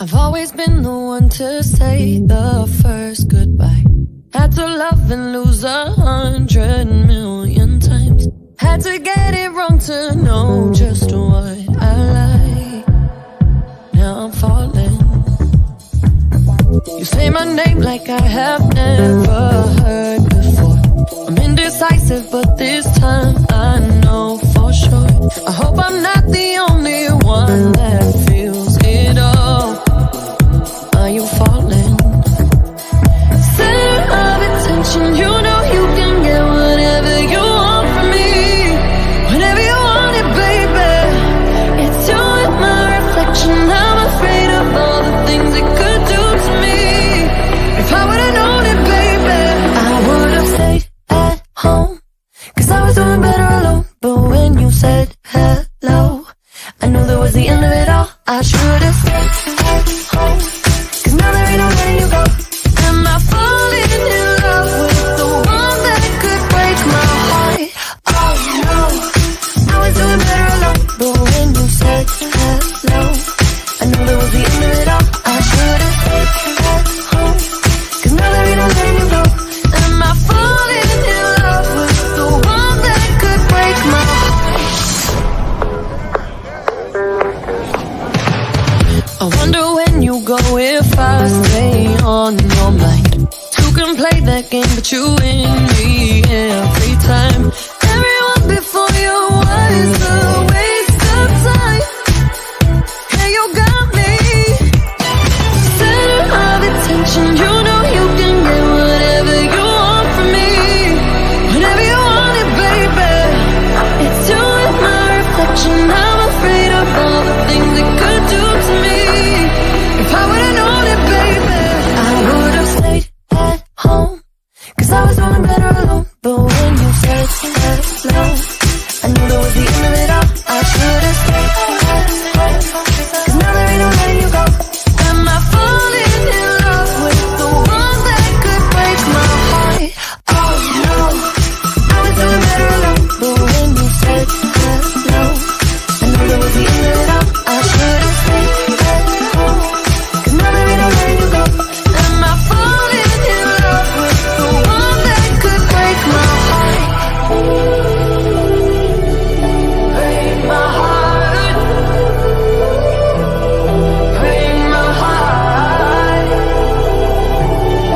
I've always been the one to say the first goodbye. Had to love and lose 100,000,000 times. Had to get it wrong to know just what I like. Now I'm falling. You say my name like I have never heard before. I'm indecisive, but this time I know for sure. I hope I'm not the only one that feels it all. Are you falling? Center of attention, you know you can get whatever you want from me. Whenever you want it, baby. It's you and my reflection. I'm afraid of all the things it could do to me. If I would've known it, baby, I would've stayed at home, 'cause I was doing better alone. But when you said hello, I knew that was the end of it all. I should've stayed at home, 'cause now there ain't no letting you go. Am I falling in love with the one that could break my heart? Oh no, I was doing better alone. But when you said hello, I knew that was the end of it all. I should've stayed at home, 'cause now there ain't no letting you go. Am I falling in love with the one that could break my heart? I wonder when you go if I stay on your mind. Two can play that game, but you win me every time. Everyone before you was